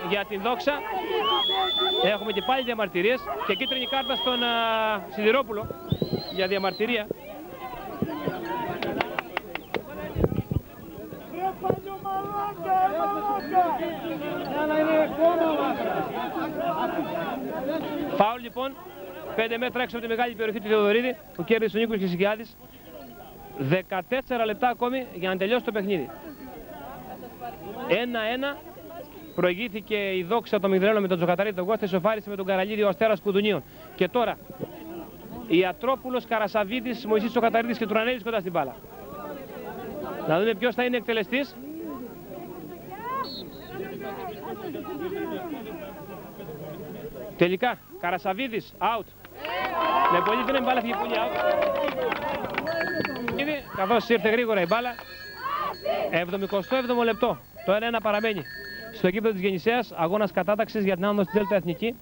Για την Δόξα έχουμε και πάλι διαμαρτυρίες και κίτρινη κάρτα στον Σιδηρόπουλο για διαμαρτυρία. Φάουλ λοιπόν, 5 μέτρα έξω από τη μεγάλη περιοχή του Θεοδωρίδη που κέρδισε ο Νίκος Κησικιάδης. 14 λεπτά ακόμη για να τελειώσει το παιχνίδι. 1-1. Προηγήθηκε η Δόξα το Μιγδαλέο με τον Τζοκαταρίδη, τον Κώστα ισοφάρισε με τον Καραλίδη ο Αστέρας Κουδουνίων. Και τώρα Ιατρόπουλος, Καρασαβίδης, Μωυσής Τζοκαταρίδης και Τουρανέλης κοντά στην μπάλα. Να δούμε ποιος θα είναι εκτελεστής. Τελικά Καρασαβίδης, out. Με πολύ δύναμη μπάλα φύγει πολύ out. Καθώς ήρθε γρήγορα η μπάλα. 77ο λεπτό. Το 1-1 παραμένει. Στο γήπεδο της Γεννησέας, αγώνας κατάταξης για την άνοδο στη Δέλτα Εθνική.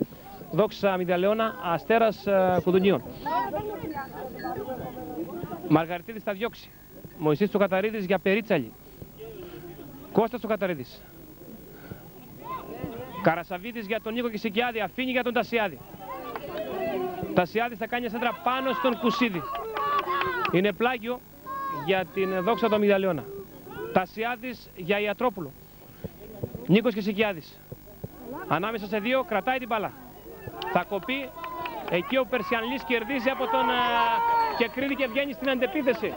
Δόξα Μιγδαλαιώνα, Αστέρας Κουδουνίων. Μαργαριτίδης θα διώξει. Μωυσής Τσοκαταρίδης για Περίτσαλη. Κώστας Τσοκαταρίδης. Καρασαβίδης για τον Νίκο Κησικιάδη, αφήνει για τον Τασιάδη. Τασιάδης θα κάνει σέντρα πάνω στον Κουσίδη. Είναι πλάγιο για την Δόξα του Μιγδαλαιώνα. Τασιάδης για Ιατρόπουλο. Νίκος Κησικιάδης. Ανάμεσα σε δύο κρατάει την μπάλα. Θα κοπεί. Εκεί ο Περσιανλής κερδίζει από τον Κεκρίδη και βγαίνει στην αντεπίθεση.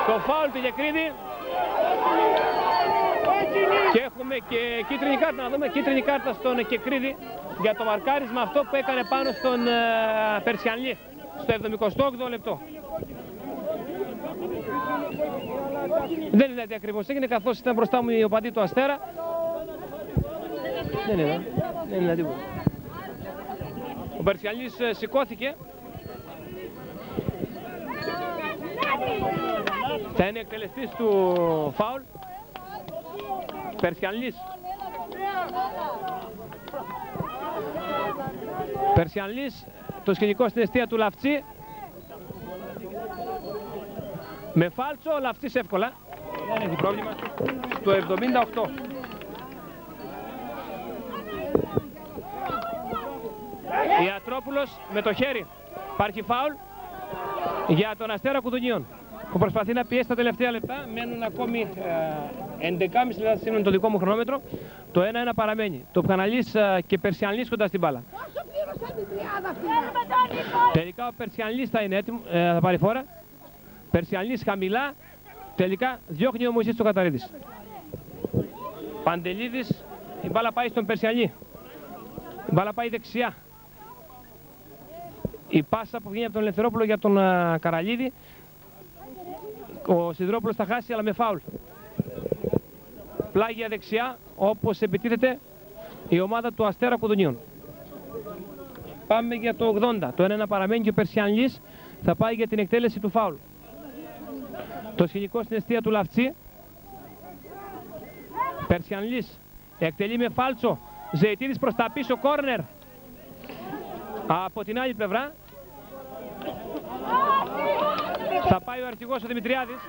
Το φάουλ του Κεκρίδη. Και έχουμε και κίτρινη κάρτα. Να δούμε κίτρινη κάρτα στον Κεκρίδη για το μαρκάρισμα αυτό που έκανε πάνω στον Περσιανλή στο 78ο λεπτό. Δεν είναι τι ακριβώς έγινε, καθώς ήταν μπροστά μου η οπαδή του Αστέρα. Δεν είναι τίποτα. Ο Περσιανλής σηκώθηκε. Θα είναι εκτελεστής του φάουλ. Περσιανλής. Περσιανλής, το σκηνικό στην εστία του Λαφτσί. Με φάλτσο, ο Λαφτσής εύκολα. Δεν έχει πρόβλημα. Στο 78. Ιατρόπουλος με το χέρι. Υπάρχει φάουλ για τον Αστέρα Κουδουνίων που προσπαθεί να πιέσει τα τελευταία λεπτά. Μένουν ακόμη 11,5 λεπτά σύμφωνα το δικό μου χρονόμετρο. Το 1-1 παραμένει. Το Καναλής και Περσιανλής κοντά στην μπάλα. Τελικά ο Περσιανλής θα είναι έτοιμο, θα πάρει φόρα. Περσιανλής χαμηλά. Τελικά διώχνει ο Μωυσής Τσοκαταρίδης. Παντελίδης, η μπάλα πάει στον Περσιανλή. Η μπάλα πάει δεξιά. Η πάσα που βγαίνει από τον Ελευθερόπουλο για τον Καραλίδη. Ο Σιδηρόπουλος θα χάσει, αλλά με φάουλ. Πλάγια δεξιά, όπως επιτίθεται η ομάδα του Αστέρα Κουδουνίων. Πάμε για το 80. Το 1-1 παραμένει και ο Περσιανλής θα πάει για την εκτέλεση του φάουλ. Το σκηνικό στην εστία του Λαφτσί. Περσιανλής εκτελεί με φάλτσο. Ζεϊτίδης προς τα πίσω, κόρνερ. Από την άλλη πλευρά θα πάει ο αρχηγός ο Δημητριάδης.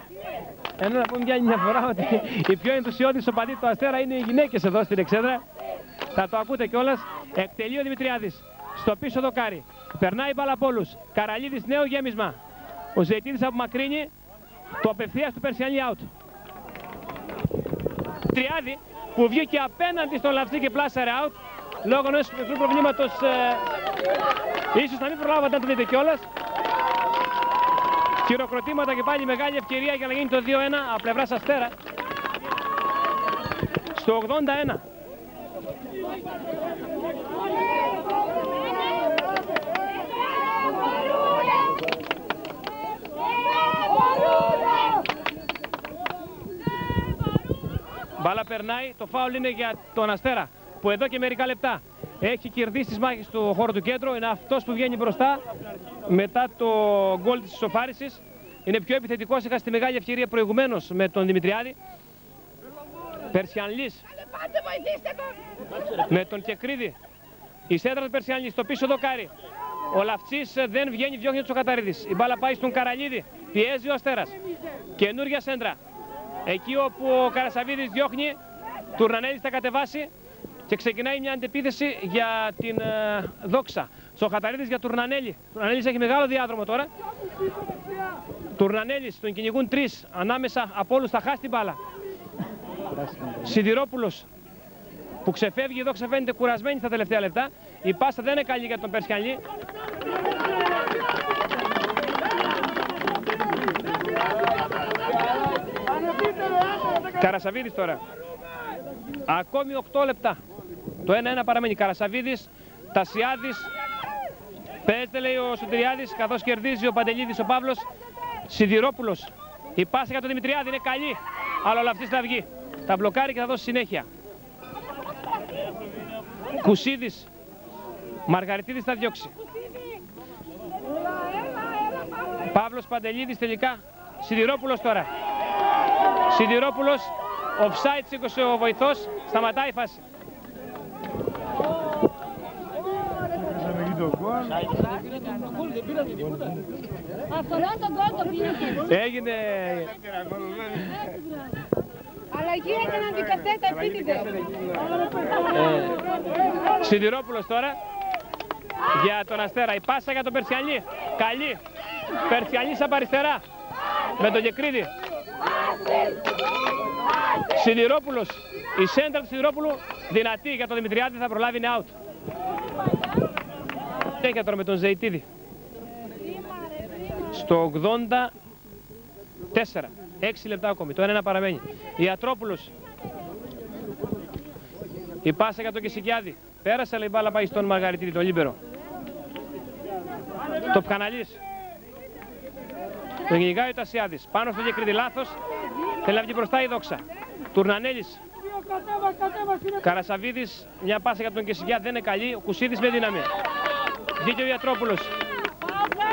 Ενώ να πούμε μια φορά ότι οι πιο ενθουσιώδεις οπαδοί του Αστέρα είναι οι γυναίκες εδώ στην εξέδρα. Θα το ακούτε κιόλας. Εκτελεί ο Δημητριάδης. Στο πίσω δοκάρι. Περνάει μπάλα από όλους. Καραλίδης, νέο γέμισμα. Ο Ζεϊτίδης απομακρύνει. Το απευθείας του Περσιανλή out. Τριάδη που βγήκε απέναντι στον Λαφτσί και πλάσαρε out. Λόγω ενός μικρού προβλήματος. Ίσως να μην προλάβατε να το δείτε κιόλας. Χειροκροτήματα και πάλι μεγάλη ευκαιρία για να γίνει το 2-1 από πλευράς Αστέρα. Στο 81. Μπάλα περνάει, το φάουλ είναι για τον Αστέρα που εδώ και μερικά λεπτά έχει κερδίσει τις μάχες του χώρου του κέντρου. Είναι αυτός που βγαίνει μπροστά μετά το γκολ της ισοφάρισης. Είναι πιο επιθετικός, είχα στη μεγάλη ευκαιρία προηγουμένως με τον Δημητριάδη. Περσιανλής με τον Κεκρίδη. Η σέντρα του Περσιανλής στο πίσω δοκάρι. Ο Λαφτσής δεν βγαίνει, διώχνει ο Τσοκαταρίδης. Η μπάλα πάει στον Καραλίδη. Πιέζει ο Αστέρας. Καινούργια σέντρα. Εκεί όπου ο Καρασαβίδης διώχνει, Τουρνανέλης θα κατεβάσει και ξεκινάει μια αντεπίθεση για την Δόξα. Τσοχαταρίδης για Τουρνανέλη. Τουρνανέλης έχει μεγάλο διάδρομο τώρα. Τουρνανέλης, τον κυνηγούν 3. Ανάμεσα από όλους θα χάσει την μπάλα. Σιδηρόπουλος που ξεφεύγει, η Δόξα φαίνεται κουρασμένη στα τελευταία λεπτά. Η πάσα δεν είναι καλή για τον Περσιανλή. Καρασαβίδης τώρα. Ακόμη 8 λεπτά. Το 1-1 παραμένει. Καρασαβίδης, Τασιάδης. Παίζεται, λέει ο Σωτηριάδης, καθώς κερδίζει ο Παντελίδης ο Παύλος. Σιδηρόπουλος. Η πάσα για τον Δημητριάδη είναι καλή. Αλλά ο Λαυτής θα βγει. Θα μπλοκάρει και θα δώσει συνέχεια. Κουσίδης. Μαργαριτίδης θα διώξει. Παύλος Παντελίδης τελικά. Σιδηρόπουλος τώρα. Σιδηρόπουλος. Offside σήκωσε ο βοηθός. Σταματάει η φάση. Έγινε. Αλλά γίνεται να αντικαθέτα επίτηδες. Σιδηρόπουλος τώρα για τον Αστέρα. Η πάσα για τον Περσιανλή. Καλή. Περσιανλής από αριστερά με τον Γεκρίδη. Σιδηρόπουλος. Η σέντρα του Σιδηρόπουλου δυνατή για τον Δημητριάδη, θα προλάβει, είναι out. Έχει τώρα με τον Ζεϊτίδη. Στο 84. 6 λεπτά ακόμη. Το 1-1 παραμένει. Ιατρόπουλος. Η πάσα για τον Κεσικιάδη. Πέρασε, αλλά η μπάλα πάει στον Μαργαριτίδη, τον λίμπερο. Το Πκαναλής. Τον κυνηγάει ο Τασιάδης. Πάνω στο Γεκρίδη, λάθος. Θέλει να βγει μπροστά η Δόξα. Τουρνανέλης. Καρασαβίδης. Μια πάσα για τον Κεσικιάδη δεν είναι καλή. Ο Κουσίδης με δύναμη. Βγήκε ο Ιατρόπουλος.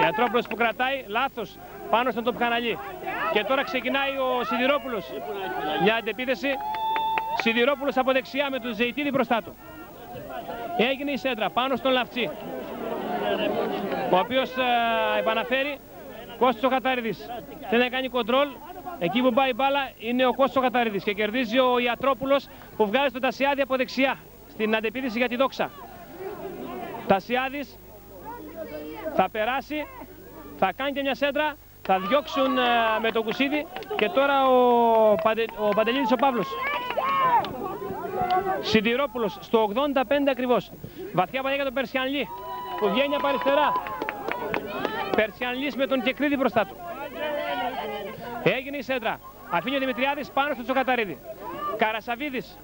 Ιατρόπουλος που κρατάει, λάθος. Πάνω στον Τοπκαναλή. Και τώρα ξεκινάει ο Σιδηρόπουλος. Μια αντεπίθεση. Σιδηρόπουλος από δεξιά με τον Ζεϊτίδη μπροστά του. Έγινε η σέντρα πάνω στον Λαυτσί, ο οποίος επαναφέρει. Κώστης ο Κατάριδης θέλει να κάνει κοντρόλ. Εκεί που πάει η μπάλα είναι ο Κώστης ο Κατάριδης και κερδίζει ο Ιατρόπουλος που βγάζει τον Τασιάδη από δεξιά στην αντεπίθεση για τη Δόξα. Τασιάδης θα περάσει, θα κάνει και μια σέντρα, θα διώξουν με το Κουσίδη και τώρα ο Παντελίδης ο Παύλος. Σιδηρόπουλος στο 85 ακριβώς. Βαθιά παλιά για τον Περσιανλή που βγαίνει από αριστερά. Περσιανλής με τον Κεκρίδη μπροστά του. Έγινε η σέντρα. Αφήνει ο Δημητριάδης πάνω στο Τσοκαταρίδη. Καρασαβίδης.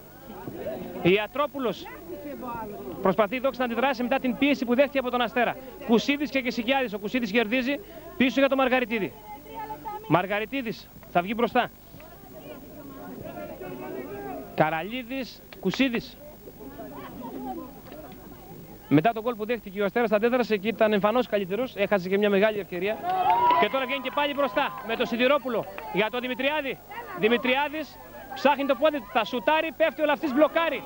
Ιατρόπουλος. Προσπαθεί η Δόξα να αντιδράσει μετά την πίεση που δέχτηκε από τον Αστέρα. Κουσίδης και Κεσικιάδης. Ο Κουσίδης κερδίζει πίσω για τον Μαργαριτίδη. Μαργαριτίδης θα βγει μπροστά. Καραλίδης, Κουσίδης. Μετά τον γκολ που δέχτηκε ο Αστέρας αντέδρασε και ήταν εμφανώς καλύτερος. Έχασε και μια μεγάλη ευκαιρία. Και τώρα βγαίνει και πάλι μπροστά με τον Σιδηρόπουλο για τον Δημητριάδη. Δημητριάδης ψάχνει το πόδι, τα σουτάρει, πέφτει ο Λαυτής, μπλοκάρει.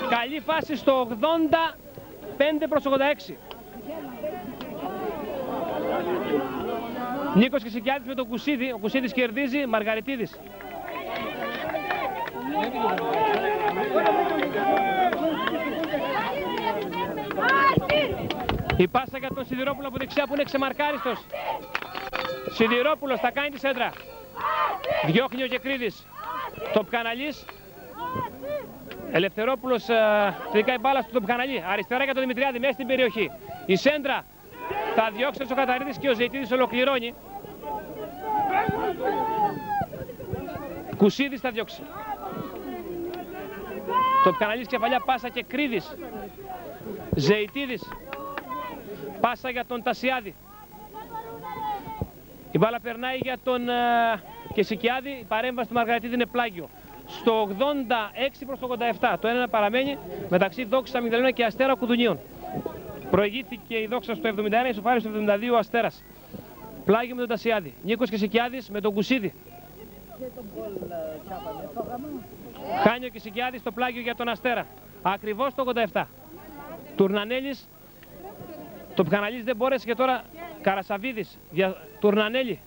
Καλή φάση στο 85 προς 86. Νίκος Κεσικιάδης με τον Κουσίδη. Ο Κουσίδης κερδίζει, Μαργαριτίδης. Η πάσα για τον Σιδηρόπουλο από δεξιά που είναι ξεμαρκάριστος. Σιδηρόπουλος θα κάνει τη σέντρα. Διώχνει ο Γεκρίδης. Τοπκαναλής. Ελευθερόπουλος τελικά η μπάλα στο Τοπκαναλή. Αριστερά για τον Δημητριάδη μέσα στην περιοχή. Η σέντρα θα διώξει ο Καταρίδης και ο Ζεϊτίδης ολοκληρώνει. Κουσίδης θα διώξει. Τοπκαναλής κεφαλιά, πάσα και Κρίδης. Ζεϊτίδης. Πάσα για τον Τασιάδη. Η μπάλα περνάει για τον Κεσικιάδη. Η παρέμβαση του Μαργαριτίδη είναι πλάγιο. Στο 86 προς το 87. Το 1 παραμένει μεταξύ Δόξα Μιγδαλίνα και Αστέρα Κουδουνίων. Προηγήθηκε η Δόξα στο 71, ισοφάρισε στο 72 ο Αστέρας. Πλάγιο με τον Τασιάδη. Νίκος Κεσικιάδης με τον Κουσίδη. Χάνει ο Κεσικιάδης το πλάγιο για τον Αστέρα. Ακριβώς το 87. Τουρνανέλης. Το Πκαναλής δεν μπόρεσε και τώρα Καρασαβίδης για Τουρνανέλη.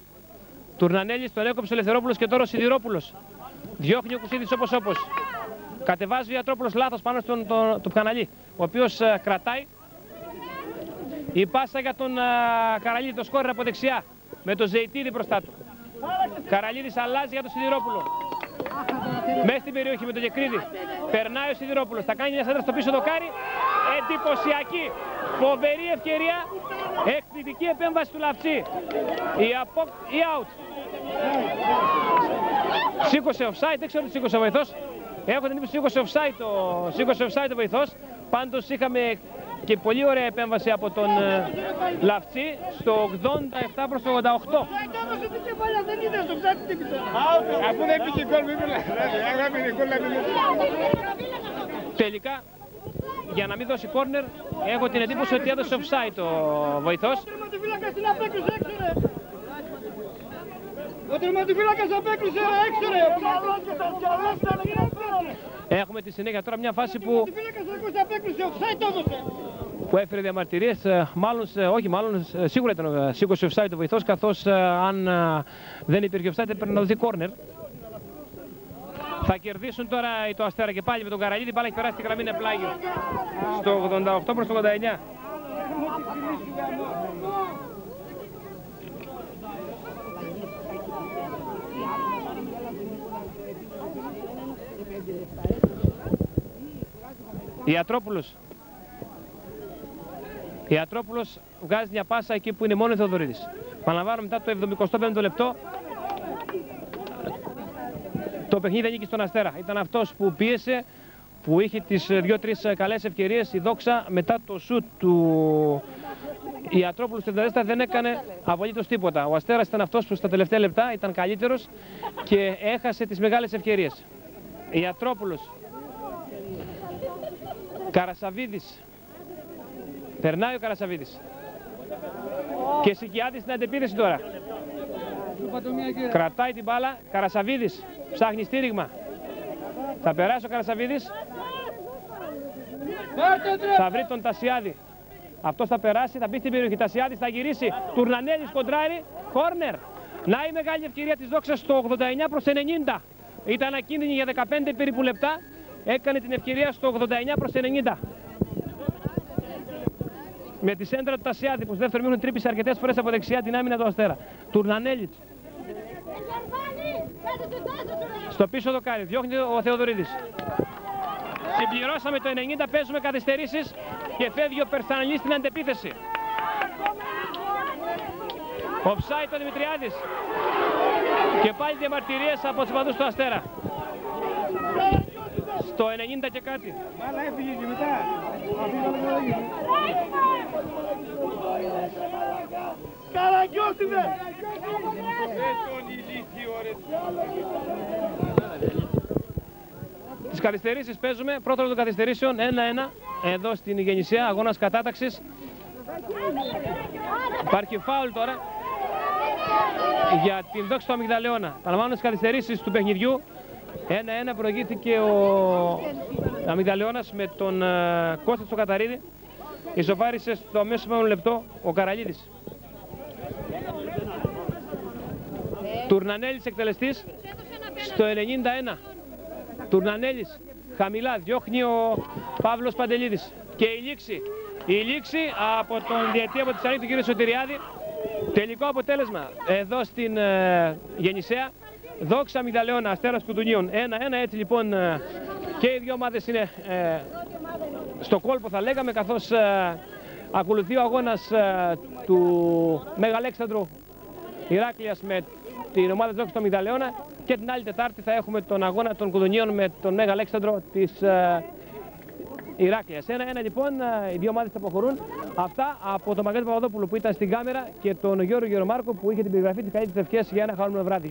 Τουρνανέλης τον έκοψε ο Ελευθερόπουλος και τώρα ο Σιδηρόπουλος. Διώχνει ο Κουσίδης όπως. Κατεβάζει ο Ιατρόπουλος λάθος πάνω στον Καναλή, ο οποίος κρατάει. Η πάσα για τον Καραλίδη, το σκόρερ από δεξιά, με το Ζεϊτίδη μπροστά του. Καραλίδης αλλάζει για τον Σιδηρόπουλο. Μέσα στην περιοχή με τον Γεκρίδη. Περνάει ο Σιδηρόπουλος, θα κάνει μια σέντρα στο πίσω δοκάρι. Εντυπωσιακή, φοβερή ευκαιρία, εκπληκτική επέμβαση του Λαφτσί. Η out. Σήκωσε offside, δεν ξέρω τι σήκωσε ο βοηθός. Έχω την εντύπωση σήκωσε offside ο βοηθός. Πάντως είχαμε και πολύ ωραία επέμβαση από τον Λαφτσί στο 87 προς το 88. Αφού δεν πήγε γκολ, μην τελικά, για να μην δώσει κόρνερ, έχω την εντύπωση ότι έδωσε offside ο βοηθός. Ο τερματοφύλακας απέκλεισε έξω ρε! Έχουμε τη συνέχεια τώρα μια φάση που έφερε διαμαρτυρίες, σίγουρα σήκωσε offside ο βοηθός, καθώς αν δεν υπήρχε offside έπρεπε να δοθεί κόρνερ. Θα κερδίσουν τώρα το Αστέρα και πάλι με τον Καραλίδη, η μπάλα έχει περάσει τη γραμμή, είναι πλάγιο. Στο 88 προς το 89. Ιατρόπουλος βγάζει μια πάσα εκεί που είναι μόνο ο Θεοδωρίδης. Παναλαμβάνω, μετά το 75ο λεπτό το παιχνίδι ανήκει στον Αστέρα. Ήταν αυτός που πίεσε, που είχε τις 2-3 καλές ευκαιρίες. Η Δόξα μετά το σουτ του Ιατρόπουλου στην Τερέστα δεν έκανε απολύτως τίποτα. Ο Αστέρας ήταν αυτός που στα τελευταία λεπτά ήταν καλύτερος και έχασε τις μεγάλες ευκαιρίες. Ιατρόπουλος, Καρασαβίδης, περνάει ο Καρασαβίδης και Σικιάδης στην αντεπίθεση τώρα. Κρατάει την μπάλα, Καρασαβίδης ψάχνει στήριγμα. Θα περάσει ο Καρασαβίδης, θα βρει τον Τασιάδη. Αυτός θα περάσει, θα μπει στην περιοχή. Τασιάδης θα γυρίσει, Τουρνανέλης κοντράρει, κόρνερ. Να η μεγάλη ευκαιρία της Δόξας στο 89 προς 90. Ήταν ακίνδυνη για 15 περίπου λεπτά. Έκανε την ευκαιρία στο 89 προς 90. Με τη σέντρα του Τασιάδη που στο δεύτερο μήχρονο τρύπησε αρκετές φορές από δεξιά την άμυνα του Αστέρα. Τουρνανέλης. Στο πίσω δοκάρι, διώχνει ο Θεοδωρίδης. Συμπληρώσαμε το 90, παίζουμε καθυστερήσεις και φεύγει ο Περσαναλής στην αντεπίθεση. Offside ο Δημητριάδης. Και πάλι διαμαρτυρίες από τους παδούς του Αστέρα. Στο 90 και κάτι. Μάλα έφυγε και μετά. Καραγκιώσινε! Τις καθυστερήσεις παίζουμε, πρώτο των καθυστερήσεων 1-1 εδώ στην Γεννησιά, αγώνας κατάταξης. Υπάρχει φάουλ τώρα για την Δόξη του Αμυγδαλαιώνα. Παραλαμβάνω τις καθυστερήσεις του παιχνιδιού. 1-1 προηγήθηκε ο Αμυγδαλαιώνας με τον Κώστα του Καταρίδη. Ισοφάρισε στο αμέσως επόμενο λεπτό ο Καραλίδης. Τουρνανέλης εκτελεστής στο 91. Τουρνανέλης χαμηλά, διώχνει ο Παύλος Παντελίδης. Και η λήξη από τον διαιτή από τη Θεσσαλονίκη, τον κύριο Σωτηριάδη. Τελικό αποτέλεσμα εδώ στην Γεννησέα. Δόξα Αμυγδαλαιώνα, Αστέρας Κουτουνίων 1-1. Έτσι λοιπόν και οι δύο ομάδες είναι στο κόλπο θα λέγαμε, καθώς ακολουθεί ο αγώνας του Μέγα Αλέξανδρου Ηράκλειας με την ομάδα της Δόξης του Αμυγδαλαιώνα και την άλλη Τετάρτη θα έχουμε τον αγώνα των Κουδουνίων με τον Μέγα Αλέξανδρο της Ηράκλειας. 1-1 λοιπόν, οι δύο ομάδες θα αποχωρούν. Αυτά από τον Μαγκάτη Παπαδόπουλο που ήταν στην κάμερα και τον Γιώργο Γερομάρκο που είχε την περιγραφή της καλύτερης ευχές για ένα χαρούμενο βράδυ.